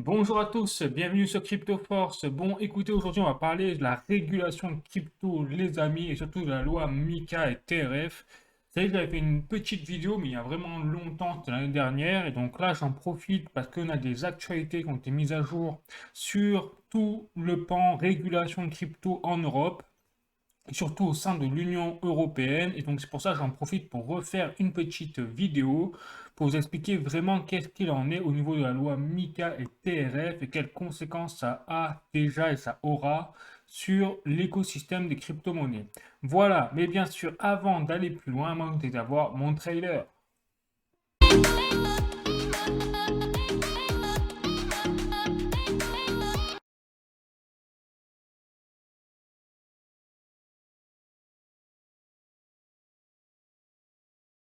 Bonjour à tous, bienvenue sur CryptoForce. Bon, écoutez, aujourd'hui on va parler de la régulation de crypto, les amis, et surtout de la loi MiCA et TRF. Vous savez que j'avais fait une petite vidéo, mais il y a vraiment longtemps, c'était l'année dernière, et donc là j'en profite parce qu'on a des actualités qui ont été mises à jour sur tout le pan régulation de crypto en Europe et surtout au sein de l'Union européenne. Et donc c'est pour ça que j'en profite pour refaire une petite vidéo pour vous expliquer vraiment qu'est-ce qu'il en est au niveau de la loi MiCA et TRF et quelles conséquences ça a déjà et ça aura sur l'écosystème des crypto-monnaies. Voilà, mais bien sûr, avant d'aller plus loin, moi, vous devez avoir mon trailer.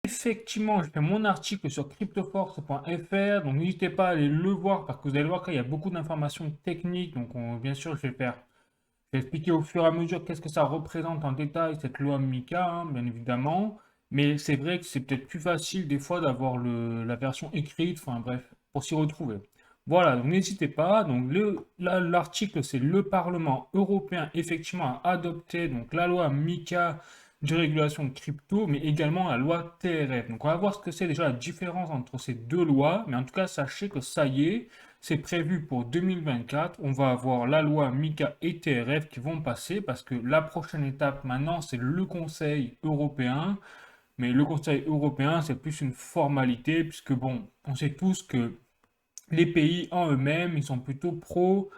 Effectivement, j'ai fait mon article sur cryptoforce.fr, donc n'hésitez pas à aller le voir parce que vous allez voir qu'il y a beaucoup d'informations techniques. Donc, bien sûr, je vais expliquer au fur et à mesure qu'est-ce que ça représente en détail cette loi MiCA, hein, bien évidemment. Mais c'est vrai que c'est peut-être plus facile des fois d'avoir la version écrite, enfin bref, pour s'y retrouver. Voilà, donc n'hésitez pas. Donc là, l'article, c'est le Parlement européen effectivement a adopté donc la loi MiCA de régulation de crypto, mais également la loi TRF. Donc on va voir ce que c'est déjà la différence entre ces deux lois, mais en tout cas sachez que ça y est, c'est prévu pour 2024. On va avoir la loi MiCA et TRF qui vont passer parce que la prochaine étape maintenant, c'est le Conseil européen. Mais le Conseil européen, c'est plus une formalité puisque bon, on sait tous que les pays en eux-mêmes, ils sont plutôt pro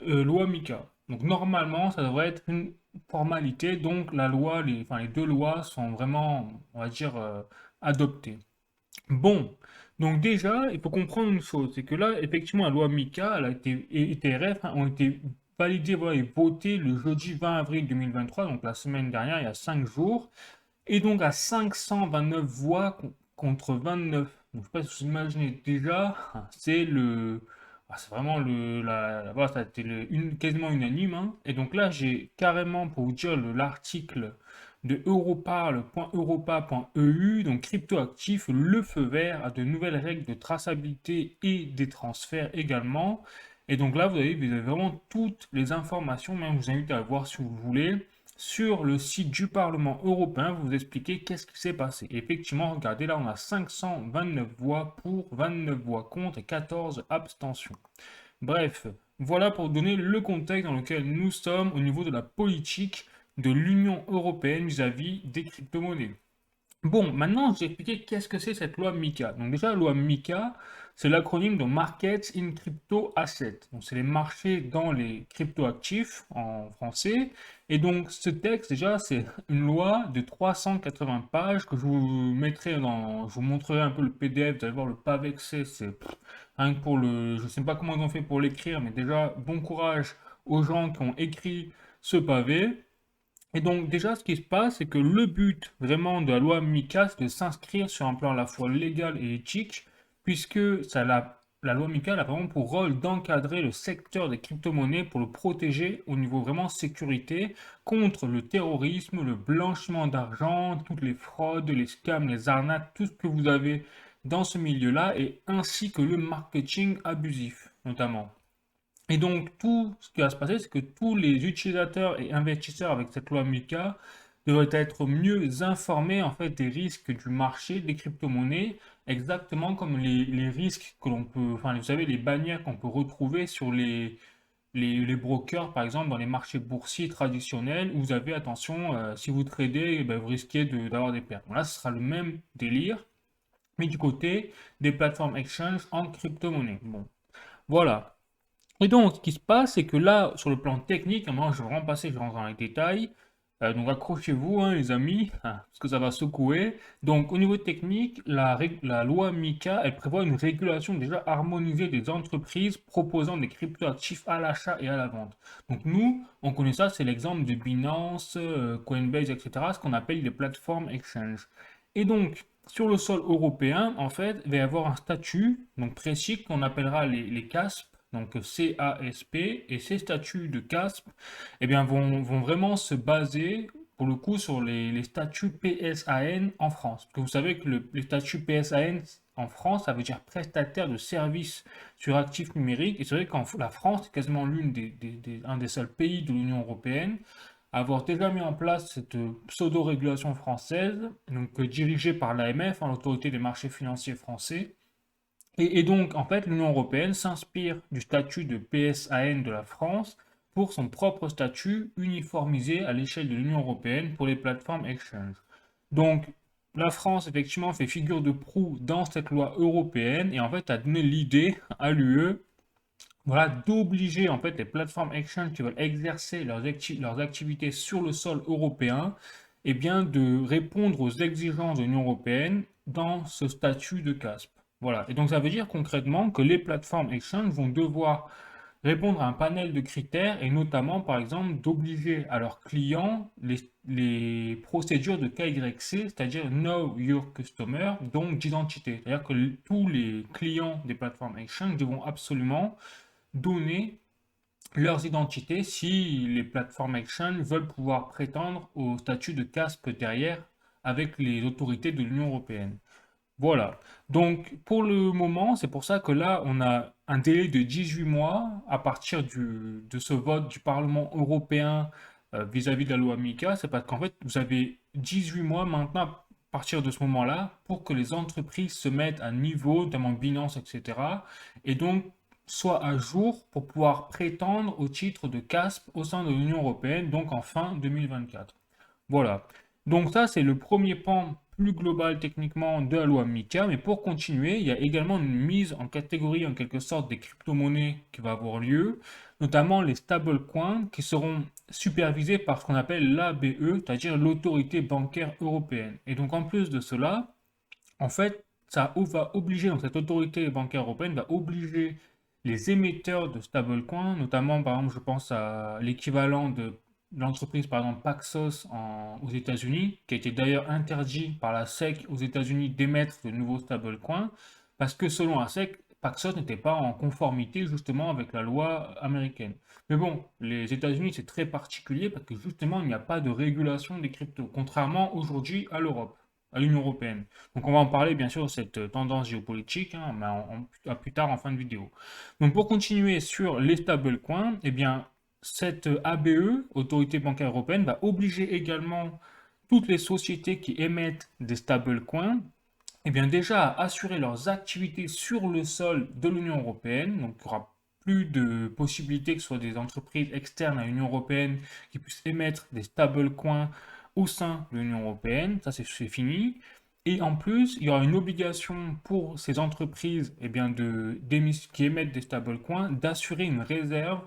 loi MiCA. Donc normalement, ça devrait être une formalité. Donc la loi, enfin, les deux lois sont vraiment, on va dire, adoptées. Bon, donc déjà, il faut comprendre une chose, c'est que là, effectivement, la loi MiCA elle a été, et TRF ont été validées voilà, et votées le jeudi 20 avril 2023, donc la semaine dernière, il y a 5 jours, et donc à 529 voix contre 29. Donc, je ne sais pas si vous imaginez déjà, c'est vraiment voilà, ça a été quasiment unanime, hein. Et donc là, j'ai carrément, pour vous dire, l'article de europarl.europa.eu, donc cryptoactif, le feu vert à de nouvelles règles de traçabilité et des transferts également. Et donc là, vous avez vraiment toutes les informations, même je vous invite à le voir si vous voulez sur le site du Parlement européen, vous expliquer qu'est-ce qui s'est passé. Et effectivement, regardez, là, on a 529 voix pour, 29 voix contre et 14 abstentions. Bref, voilà pour donner le contexte dans lequel nous sommes au niveau de la politique de l'Union européenne vis-à-vis des crypto-monnaies. Bon, maintenant, je vais expliquer qu'est-ce que c'est cette loi MiCA. Donc déjà, la loi MiCA, c'est l'acronyme de Markets in Crypto Assets. Donc c'est les marchés dans les crypto-actifs en français. Et donc ce texte, déjà, c'est une loi de 380 pages que je vous mettrai je vous montrerai un peu le PDF, vous allez voir le pavé que c'est rien que pour je ne sais pas comment ils ont fait pour l'écrire, mais déjà, bon courage aux gens qui ont écrit ce pavé. Et donc déjà, ce qui se passe, c'est que le but vraiment de la loi MiCA, c'est de s'inscrire sur un plan à la fois légal et éthique, puisque la loi MiCA elle a vraiment pour rôle d'encadrer le secteur des crypto-monnaies pour le protéger au niveau vraiment sécurité contre le terrorisme, le blanchiment d'argent, toutes les fraudes, les scams, les arnaques, tout ce que vous avez dans ce milieu-là, et ainsi que le marketing abusif notamment. Et donc, tout ce qui va se passer, c'est que tous les utilisateurs et investisseurs avec cette loi MiCA devraient être mieux informés en fait des risques du marché des crypto-monnaies, exactement comme les risques que l'on peut, enfin, vous savez, les bannières qu'on peut retrouver sur les brokers, par exemple, dans les marchés boursiers traditionnels, où vous avez, attention, si vous tradez, eh ben, vous risquez d'avoir des pertes. Bon, là, ce sera le même délire, mais du côté des plateformes exchange en crypto-monnaie. Bon, voilà. Et donc, ce qui se passe, c'est que là, sur le plan technique, maintenant, je vais vraiment passer, je rentre dans les détails. Donc, accrochez-vous, hein, les amis, hein, parce que ça va secouer. Donc, au niveau technique, la loi MiCA, elle prévoit une régulation déjà harmonisée des entreprises proposant des cryptoactifs à l'achat et à la vente. Donc, nous, on connaît ça, c'est l'exemple de Binance, Coinbase, etc., ce qu'on appelle les plateformes exchange. Et donc, sur le sol européen, en fait, il va y avoir un statut donc précis qu'on appellera les CASP, donc CASP, et ces statuts de CASP eh bien, vont vraiment se baser pour le coup sur les statuts PSAN en France. Parce que vous savez que les statuts PSAN en France, ça veut dire prestataire de services sur actifs numériques. Et c'est vrai qu'en la France est quasiment un des seuls pays de l'Union européenne à avoir déjà mis en place cette pseudo-régulation française, donc dirigée par l'AMF, l'autorité des marchés financiers français. Et donc, en fait, l'Union européenne s'inspire du statut de PSAN de la France pour son propre statut uniformisé à l'échelle de l'Union européenne pour les plateformes exchange. Donc, la France, effectivement, fait figure de proue dans cette loi européenne et en fait a donné l'idée à l'UE, voilà, d'obliger en fait les plateformes exchange qui veulent exercer leurs activités sur le sol européen, et bien de répondre aux exigences de l'Union européenne dans ce statut de CASP. Voilà. Et donc ça veut dire concrètement que les plateformes exchange vont devoir répondre à un panel de critères et notamment par exemple d'obliger à leurs clients les procédures de KYC, c'est-à-dire Know Your Customer, donc d'identité. C'est-à-dire que tous les clients des plateformes exchange devront absolument donner leurs identités si les plateformes exchange veulent pouvoir prétendre au statut de CASP derrière avec les autorités de l'Union européenne. Voilà. Donc, pour le moment, c'est pour ça que là, on a un délai de 18 mois à partir de ce vote du Parlement européen vis-à-vis de la loi MICA. C'est parce qu'en fait, vous avez 18 mois maintenant à partir de ce moment-là pour que les entreprises se mettent à niveau, notamment Binance, etc. Et donc, soient à jour pour pouvoir prétendre au titre de CASP au sein de l'Union européenne, donc en fin 2024. Voilà. Donc ça, c'est le premier pan plus global techniquement de la loi MiCA. Mais pour continuer, il y a également une mise en catégorie en quelque sorte des crypto-monnaies qui va avoir lieu, notamment les stablecoins qui seront supervisés par ce qu'on appelle l'ABE, c'est-à-dire l'autorité bancaire européenne. Et donc en plus de cela, en fait, ça va obliger, donc cette autorité bancaire européenne va obliger les émetteurs de stablecoins, notamment par exemple je pense à l'équivalent de l'entreprise par exemple Paxos aux États-Unis, qui a été d'ailleurs interdit par la SEC aux États-Unis d'émettre de nouveaux stablecoins, parce que selon la SEC, Paxos n'était pas en conformité justement avec la loi américaine. Mais bon, les États-Unis c'est très particulier parce que justement il n'y a pas de régulation des cryptos, contrairement aujourd'hui à l'Europe, à l'Union européenne. Donc on va en parler bien sûr de cette tendance géopolitique, hein, mais à plus tard en fin de vidéo. Donc pour continuer sur les stablecoins, eh bien cette ABE, Autorité bancaire européenne, va obliger également toutes les sociétés qui émettent des stablecoins, eh bien déjà à assurer leurs activités sur le sol de l'Union européenne. Donc il n'y aura plus de possibilité que ce soit des entreprises externes à l'Union européenne qui puissent émettre des stablecoins au sein de l'Union européenne. Ça, c'est fini. Et en plus, il y aura une obligation pour ces entreprises qui émettent des stablecoins d'assurer une réserve.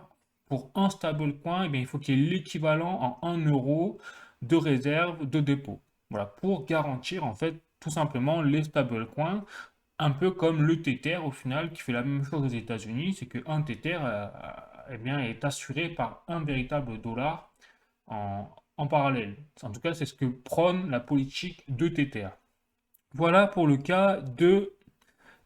Pour un stablecoin, il faut qu'il y ait l'équivalent en 1 euro de réserve de dépôt. Voilà, pour garantir en fait tout simplement les stablecoins, un peu comme le Tether au final qui fait la même chose aux États-Unis, c'est qu'un Tether est assuré par un véritable dollar en parallèle. En tout cas, c'est ce que prône la politique de Tether. Voilà pour le cas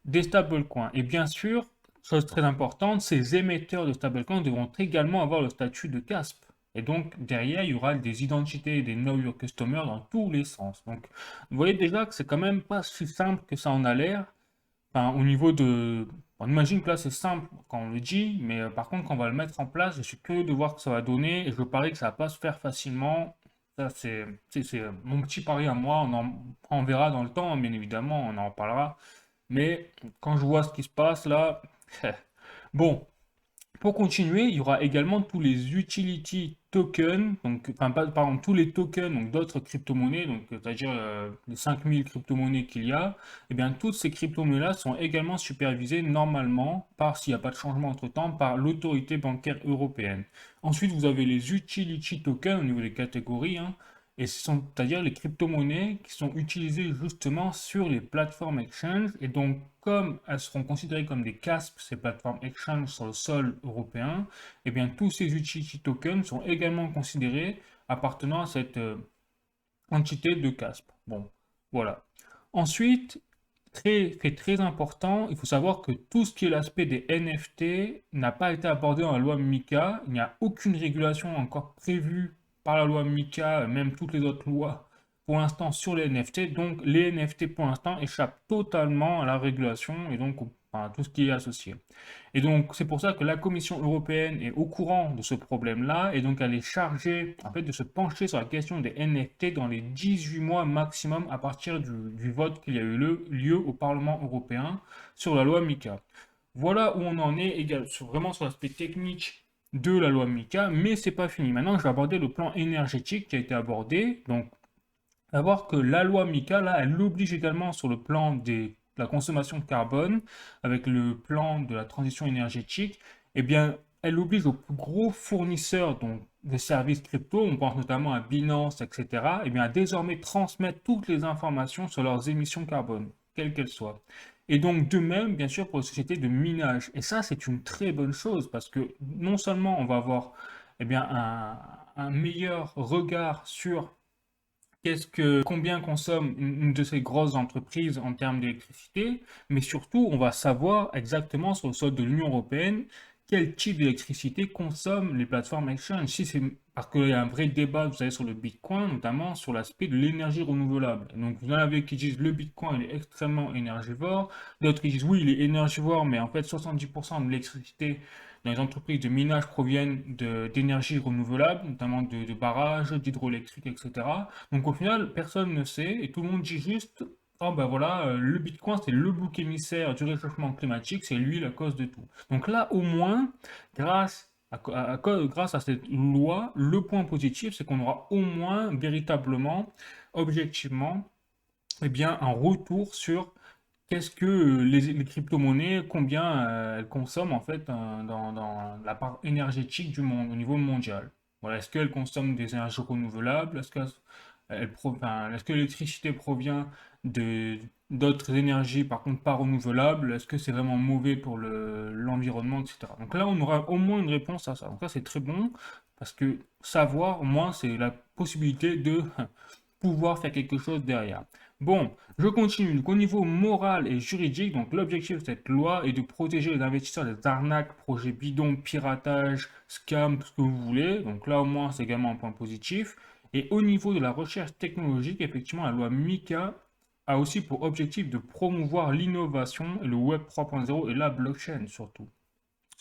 des stablecoins. Et bien sûr, chose très importante, ces émetteurs de stablecoins devront également avoir le statut de CASP. Et donc, derrière, il y aura des identités et des Know Your Customer dans tous les sens. Donc, vous voyez déjà que c'est quand même pas si simple que ça en a l'air. Enfin, au niveau de... On imagine que là, c'est simple quand on le dit, mais par contre, quand on va le mettre en place, je suis curieux de voir ce que ça va donner et je parie que ça va pas se faire facilement. Ça, c'est mon petit pari à moi. On verra dans le temps, bien évidemment, on en reparlera. Mais quand je vois ce qui se passe là, bon, pour continuer, il y aura également tous les utility tokens, donc, enfin, pardon, tous les tokens donc d'autres crypto-monnaies, donc c'est-à-dire les 5000 crypto-monnaies qu'il y a, et bien toutes ces crypto-monnaies-là sont également supervisées normalement, s'il n'y a pas de changement entre-temps, par l'autorité bancaire européenne. Ensuite, vous avez les utility tokens au niveau des catégories, hein, et c'est-à-dire les crypto-monnaies qui sont utilisées justement sur les plateformes exchange. Et donc, comme elles seront considérées comme des CASP, ces plateformes exchange sur le sol européen, eh bien, tous ces utility tokens sont également considérés appartenant à cette entité de CASP. Bon, voilà. Ensuite, très important, il faut savoir que tout ce qui est l'aspect des NFT n'a pas été abordé dans la loi MiCA. Il n'y a aucune régulation encore prévue par la loi MiCA, même toutes les autres lois pour l'instant sur les NFT. Donc les NFT pour l'instant échappent totalement à la régulation et donc à tout ce qui est associé. Et donc c'est pour ça que la Commission européenne est au courant de ce problème-là et donc elle est chargée en fait de se pencher sur la question des NFT dans les 18 mois maximum à partir du vote qu'il y a eu lieu au Parlement européen sur la loi MiCA. Voilà où on en est vraiment sur l'aspect technique de la loi MiCA, mais c'est pas fini. Maintenant, je vais aborder le plan énergétique qui a été abordé. Donc, à voir que la loi MiCA, là, elle l'oblige également sur le plan de la consommation de carbone, avec le plan de la transition énergétique, eh bien, elle oblige aux plus gros fournisseurs donc, de services crypto, on pense notamment à Binance, etc., eh bien, à désormais transmettre toutes les informations sur leurs émissions carbone, quelles qu'elles soient. Et donc, de même, bien sûr, pour les sociétés de minage. Et ça, c'est une très bonne chose, parce que non seulement on va avoir eh bien, un meilleur regard sur combien consomme une de ces grosses entreprises en termes d'électricité, mais surtout, on va savoir exactement sur le sol de l'Union européenne quel type d'électricité consomment les plateformes exchange. Si c'est parce qu'il y a un vrai débat, vous savez, sur le Bitcoin, notamment sur l'aspect de l'énergie renouvelable. Donc, vous en avez qui disent le Bitcoin il est extrêmement énergivore, d'autres qui disent oui, il est énergivore, mais en fait, 70% de l'électricité dans les entreprises de minage proviennent d'énergie renouvelable, notamment de barrages, d'hydroélectrique, etc. Donc au final, personne ne sait et tout le monde dit juste, oh ben voilà, le Bitcoin c'est le bouc émissaire du réchauffement climatique, c'est lui la cause de tout. Donc là, au moins, grâce à cette loi, le point positif, c'est qu'on aura au moins véritablement, objectivement, eh bien, un retour sur qu'est-ce que les crypto-monnaies, combien elles consomment en fait dans la part énergétique du monde, au niveau mondial. Voilà, est-ce qu'elles consomment des énergies renouvelables? Est-ce que l'électricité provient de d'autres énergies, par contre pas renouvelables? Est-ce que c'est vraiment mauvais pour l'environnement, etc. Donc là, on aura au moins une réponse à ça. Donc ça, c'est très bon, parce que savoir, au moins, c'est la possibilité de pouvoir faire quelque chose derrière. Bon, je continue. Donc, au niveau moral et juridique, donc l'objectif de cette loi est de protéger les investisseurs des arnaques, projets bidons, piratage, scam, tout ce que vous voulez. Donc là, au moins, c'est également un point positif. Et au niveau de la recherche technologique, effectivement, la loi MiCA a aussi pour objectif de promouvoir l'innovation et le Web 3.0 et la blockchain surtout.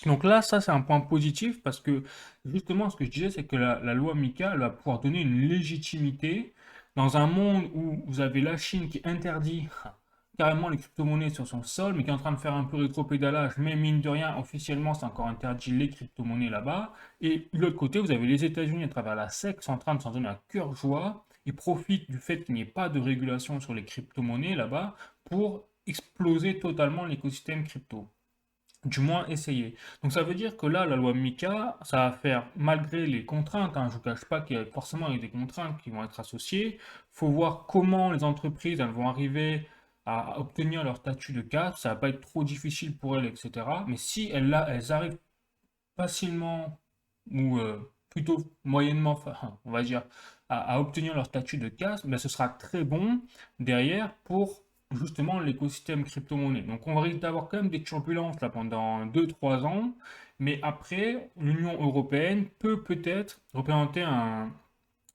Donc là, ça c'est un point positif parce que justement ce que je disais, c'est que la loi MiCA elle va pouvoir donner une légitimité dans un monde où vous avez la Chine qui interdit carrément les crypto-monnaies sur son sol, mais qui est en train de faire un peu rétropédalage, mais mine de rien, officiellement c'est encore interdit les crypto-monnaies là-bas. Et de l'autre côté, vous avez les États-Unis à travers la SEC qui sont en train de s'en donner à cœur joie. Ils profitent du fait qu'il n'y ait pas de régulation sur les crypto-monnaies là-bas pour exploser totalement l'écosystème crypto. Du moins essayer. Donc ça veut dire que là, la loi MiCA, ça va faire, malgré les contraintes, hein, je ne vous cache pas qu'il y a forcément des contraintes qui vont être associées, il faut voir comment les entreprises elles vont arriver à obtenir leur statut de cadre, ça va pas être trop difficile pour elles, etc. Mais si elles arrivent facilement, ou plutôt moyennement, on va dire, à obtenir leur statut de casse, ben, ce sera très bon derrière pour justement l'écosystème crypto-monnaie. Donc on risque d'avoir quand même des turbulences là pendant 2 3 ans, mais après, l'Union européenne peut peut-être représenter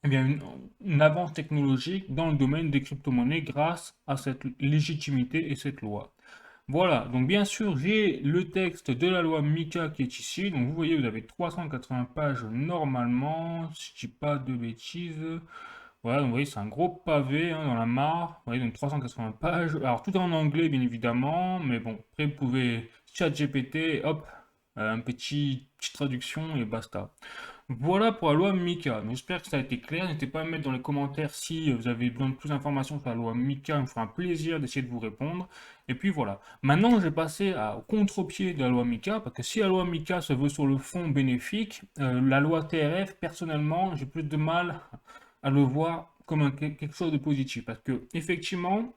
eh bien, une avance technologique dans le domaine des crypto-monnaies grâce à cette légitimité et cette loi. Voilà, donc bien sûr, j'ai le texte de la loi MiCA qui est ici. Donc vous voyez, vous avez 380 pages normalement, si je dis pas de bêtises. Voilà, donc vous voyez, c'est un gros pavé hein, dans la mare. Vous voyez, donc 380 pages. Alors tout est en anglais, bien évidemment, mais bon, après vous pouvez chat GPT, hop, un petite traduction et basta. Voilà pour la loi MiCA. J'espère que ça a été clair. N'hésitez pas à me mettre dans les commentaires si vous avez besoin de plus d'informations sur la loi MiCA. Il me fera un plaisir d'essayer de vous répondre. Et puis voilà. Maintenant, je vais passer au contre-pied de la loi MiCA, parce que si la loi MiCA se veut sur le fond bénéfique, la loi TRF, personnellement, j'ai plus de mal à le voir comme quelque chose de positif. Parce que, effectivement,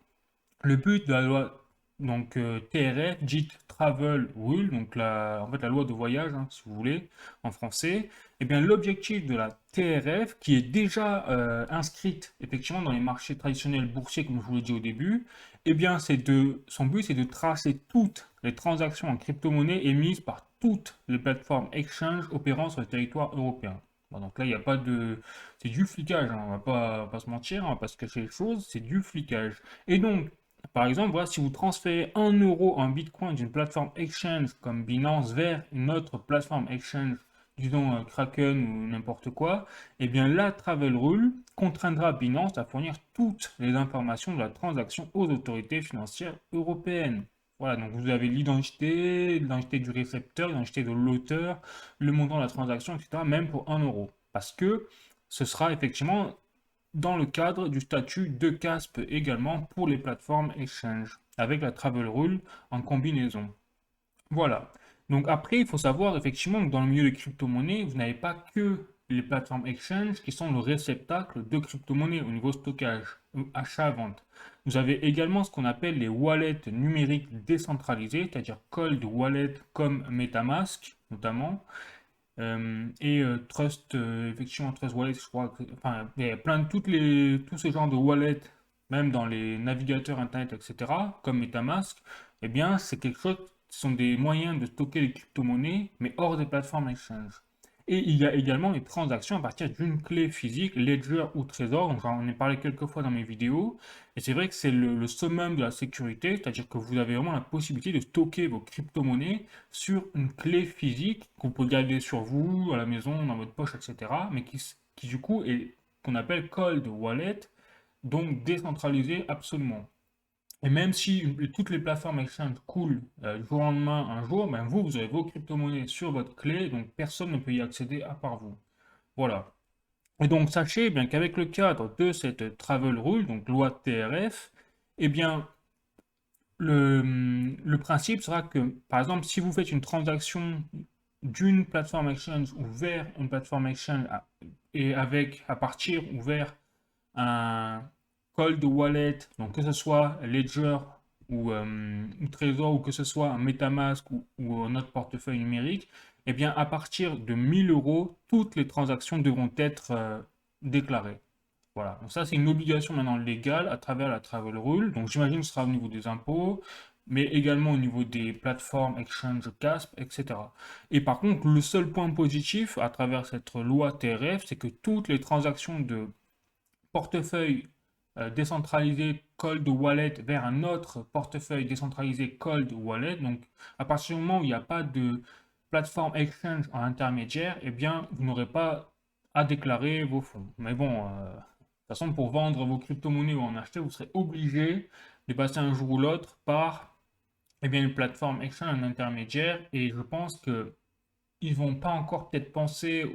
le but de la loi donc, TRF, dite Travel Rule, donc en fait la loi de voyage, hein, si vous voulez, en français, eh bien l'objectif de la TRF, qui est déjà inscrite effectivement dans les marchés traditionnels boursiers, comme je vous l'ai dit au début, eh bien son but c'est de tracer toutes les transactions en crypto-monnaie émises par toutes les plateformes exchange opérant sur le territoire européen. Bon, donc là, il n'y a pas de... C'est du flicage, hein, on va pas se mentir, hein, parce que c'est les choses, c'est du flicage. Et donc, par exemple, voilà, si vous transférez 1 € en Bitcoin d'une plateforme exchange comme Binance vers une autre plateforme exchange, disons Kraken ou n'importe quoi, eh bien la Travel Rule contraindra Binance à fournir toutes les informations de la transaction aux autorités financières européennes. Voilà, donc vous avez l'identité du récepteur, l'identité de l'auteur, le montant de la transaction, etc., même pour 1 €. Parce que ce sera effectivement dans le cadre du statut de CASP également pour les plateformes exchange, avec la Travel Rule en combinaison. Voilà. Donc après, il faut savoir effectivement que dans le milieu des crypto-monnaies, vous n'avez pas que les plateformes exchange qui sont le réceptacle de crypto-monnaies au niveau stockage, ou achat-vente. Vous avez également ce qu'on appelle les wallets numériques décentralisés, c'est-à-dire cold wallet comme MetaMask notamment, Trust, effectivement Trust Wallet, je crois, enfin, il y a plein de tous ces genres de wallets, même dans les navigateurs internet, etc., comme MetaMask, eh bien, c'est quelque chose, ce sont des moyens de stocker les crypto-monnaies, mais hors des plateformes exchange. Et il y a également les transactions à partir d'une clé physique, Ledger ou Trésor, donc j'en ai parlé quelques fois dans mes vidéos, et c'est vrai que c'est le summum de la sécurité, c'est-à-dire que vous avez vraiment la possibilité de stocker vos crypto-monnaies sur une clé physique que vous pouvez garder sur vous, à la maison, dans votre poche, etc., mais qui du coup est qu'on appelle cold wallet, donc décentralisé absolument. Et même si toutes les plateformes exchange coulent du jour au lendemain, un jour, ben vous avez vos crypto-monnaies sur votre clé, donc personne ne peut y accéder à part vous. Voilà. Et donc sachez bien qu'avec le cadre de cette Travel Rule, donc loi TRF, eh bien le principe sera que, par exemple, si vous faites une transaction d'une plateforme exchange ou vers une plateforme exchange et avec à partir ou vers un cold wallet, donc que ce soit Ledger ou Trésor ou que ce soit un MetaMask ou un autre portefeuille numérique, eh bien à partir de 1 000 €, toutes les transactions devront être déclarées. Voilà, donc ça c'est une obligation maintenant légale à travers la Travel Rule. Donc j'imagine que ce sera au niveau des impôts, mais également au niveau des plateformes exchange CASP, etc. Et par contre, le seul point positif à travers cette loi TRF, c'est que toutes les transactions de portefeuille décentralisé cold wallet vers un autre portefeuille décentralisé cold wallet, donc à partir du moment où il n'y a pas de plateforme exchange en intermédiaire, eh bien vous n'aurez pas à déclarer vos fonds. Mais bon, de toute façon, pour vendre vos crypto-monnaies ou en acheter, vous serez obligé de passer un jour ou l'autre par une plateforme exchange en intermédiaire. Et je pense que ils vont pas encore peut-être penser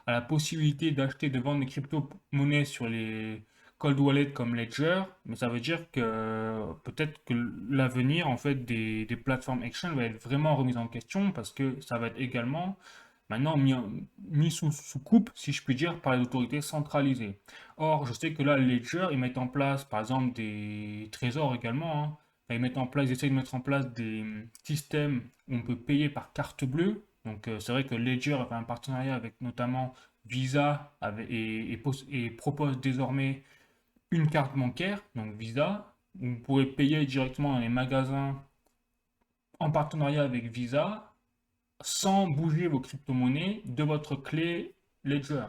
à la possibilité d'acheter, de vendre des crypto-monnaies sur les cold wallets comme Ledger, mais ça veut dire que peut-être que l'avenir en fait des plateformes exchange va être vraiment remis en question parce que ça va être également maintenant mis sous coupe, si je puis dire, par les autorités centralisées. Or, je sais que là, Ledger, ils mettent en place, par exemple, des trésors également, hein. Enfin, ils essayent de mettre en place des systèmes où on peut payer par carte bleue. Donc, c'est vrai que Ledger a fait un partenariat avec notamment Visa et propose désormais une carte bancaire, donc Visa. Où vous pourrez payer directement dans les magasins en partenariat avec Visa sans bouger vos crypto-monnaies de votre clé Ledger.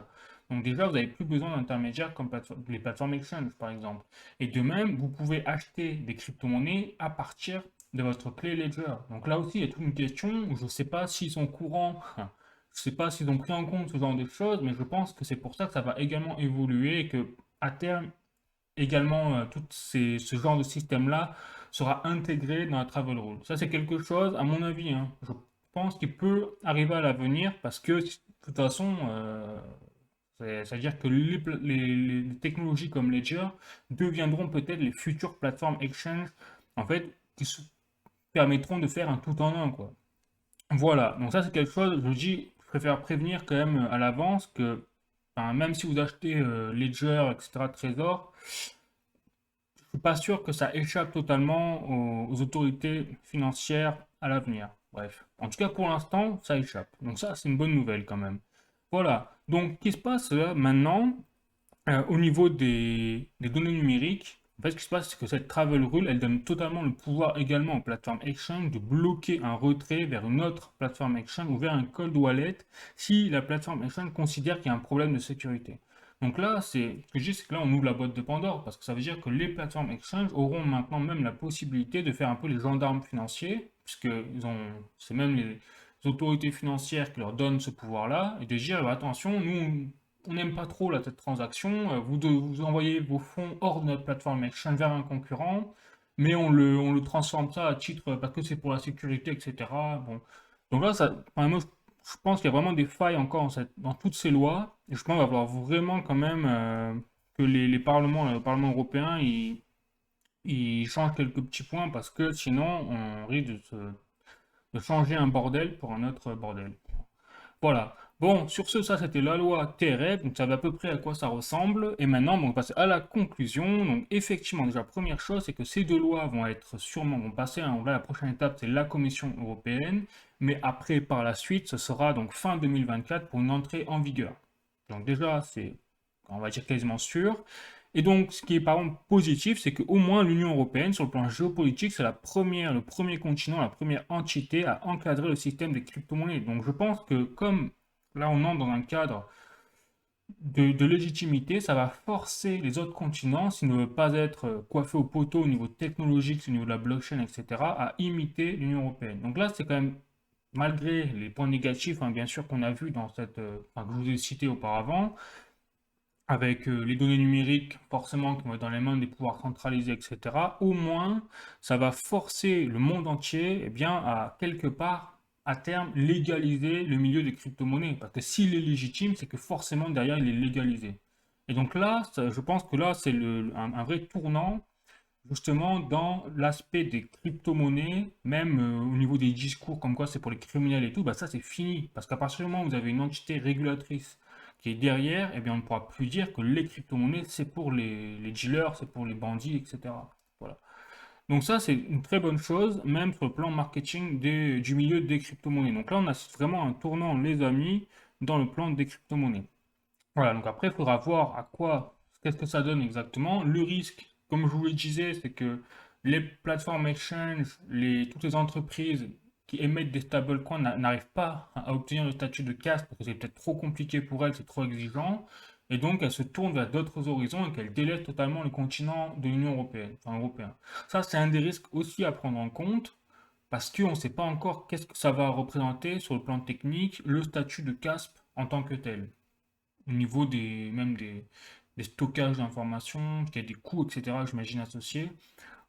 Donc déjà, vous n'avez plus besoin d'intermédiaires comme les plateformes exchange, par exemple. Et de même, vous pouvez acheter des crypto-monnaies à partir de votre clé Ledger. Donc là aussi, il y a toute une question où je ne sais pas s'ils sont courants, je ne sais pas s'ils ont pris en compte ce genre de choses, mais je pense que c'est pour ça que ça va également évoluer et que à terme, également, ce genre de système-là sera intégré dans la Travel Rule. Ça, c'est quelque chose, à mon avis, hein, je pense qu'il peut arriver à l'avenir parce que, de toute façon, c'est-à-dire que les technologies comme Ledger deviendront peut-être les futures plateformes exchange, en fait, permettront de faire un tout en un, quoi. Voilà, donc ça, c'est quelque chose, je dis, je préfère prévenir quand même à l'avance que, enfin, même si vous achetez Ledger, etc., Trésor, je suis pas sûr que ça échappe totalement aux autorités financières à l'avenir. Bref, en tout cas pour l'instant, ça échappe. Donc ça, c'est une bonne nouvelle quand même. Voilà. Donc, qu'est-ce qui se passe là maintenant au niveau des données numériques? En fait, ce qui se passe, c'est que cette travel rule, elle donne totalement le pouvoir également aux plateformes exchange de bloquer un retrait vers une autre plateforme exchange ou vers un cold wallet si la plateforme exchange considère qu'il y a un problème de sécurité. Donc là, ce que je dis, c'est que là, on ouvre la boîte de Pandore parce que ça veut dire que les plateformes exchange auront maintenant même la possibilité de faire un peu les gendarmes financiers, puisque c'est même les autorités financières qui leur donnent ce pouvoir-là, et de dire, bah, attention, nous, on n'aime pas trop cette transaction, vous envoyez vos fonds hors de notre plateforme exchange vers un concurrent, mais on le transforme ça à titre, parce que c'est pour la sécurité, etc. Bon. Donc là, enfin, moi, je pense qu'il y a vraiment des failles encore dans toutes ces lois, et je pense qu'il va falloir vraiment quand même que les parlements, le Parlement européen, ils changent quelques petits points, parce que sinon, on risque de changer un bordel pour un autre bordel. Voilà. Bon, sur ce, ça c'était la loi TRF, donc ça va à peu près à quoi ça ressemble. Et maintenant, bon, on va passer à la conclusion. Donc effectivement, déjà, première chose, c'est que ces deux lois vont passer, hein, là, la prochaine étape, c'est la Commission européenne. Mais après, par la suite, ce sera donc fin 2024 pour une entrée en vigueur. Donc déjà, c'est, on va dire, quasiment sûr. Et donc, ce qui est par contre positif, c'est qu'au moins l'Union européenne, sur le plan géopolitique, c'est le premier continent, la première entité à encadrer le système des crypto-monnaies. Donc, je pense que comme là, on entre dans un cadre de légitimité, ça va forcer les autres continents, s'ils ne veulent pas être coiffés au poteau au niveau technologique, au niveau de la blockchain, etc., à imiter l'Union européenne. Donc là, c'est quand même, malgré les points négatifs, hein, bien sûr, qu'on a vus enfin, que je vous ai cité auparavant, avec les données numériques forcément qui vont être dans les mains des pouvoirs centralisés, etc., au moins ça va forcer le monde entier bien, à quelque part, à terme, légaliser le milieu des crypto-monnaies. Parce que s'il est légitime, c'est que forcément derrière il est légalisé. Et donc là, je pense que là, c'est un vrai tournant justement dans l'aspect des crypto-monnaies, même au niveau des discours comme quoi c'est pour les criminels et tout, bah ça c'est fini. Parce qu'à partir du moment où vous avez une entité régulatrice qui est derrière, eh bien on ne pourra plus dire que les crypto-monnaies c'est pour les dealers, c'est pour les bandits, etc. Voilà. Donc ça c'est une très bonne chose, même sur le plan marketing du milieu des crypto-monnaies. Donc là on a vraiment un tournant, les amis, dans le plan des crypto-monnaies. Voilà, donc après, il faudra voir qu'est-ce que ça donne exactement. Le risque, comme je vous le disais, c'est que les plateformes exchange, toutes les entreprises qui émettent des stablecoins n'arrivent pas à obtenir le statut de caste parce que c'est peut-être trop compliqué pour elles, c'est trop exigeant. Et donc, elles se tournent vers d'autres horizons et qu'elles délaissent totalement le continent de l'Union européenne, enfin européen. Ça, c'est un des risques aussi à prendre en compte parce qu'on ne sait pas encore qu'est-ce que ça va représenter sur le plan technique, le statut de CASP en tant que tel au niveau des stockages d'informations, qu'il y a des coûts, etc., j'imagine, associés.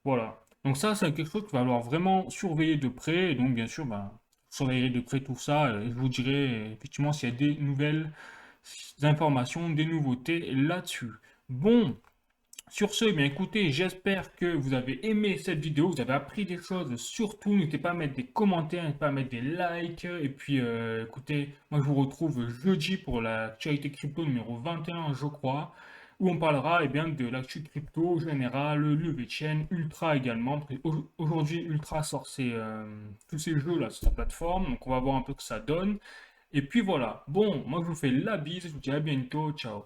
Voilà. Donc ça, c'est quelque chose qu'il va falloir vraiment surveiller de près. Et donc, bien sûr, bah, je surveillerai de près tout ça. Et je vous dirai effectivement s'il y a des nouvelles informations, des nouveautés là-dessus. Bon, sur ce, eh bien écoutez, j'espère que vous avez aimé cette vidéo, vous avez appris des choses. Surtout, n'hésitez pas à mettre des commentaires, n'hésitez pas à mettre des likes. Et puis, écoutez, moi je vous retrouve jeudi pour l'actualité crypto numéro 21, je crois, où on parlera bien de l'actu crypto général, le chain, Ultra également. Parce qu'aujourd'hui, Ultra sort tous ces jeux là sur sa plateforme, donc on va voir un peu ce que ça donne. Et puis voilà. Bon, moi je vous fais la bise, je vous dis à bientôt, ciao.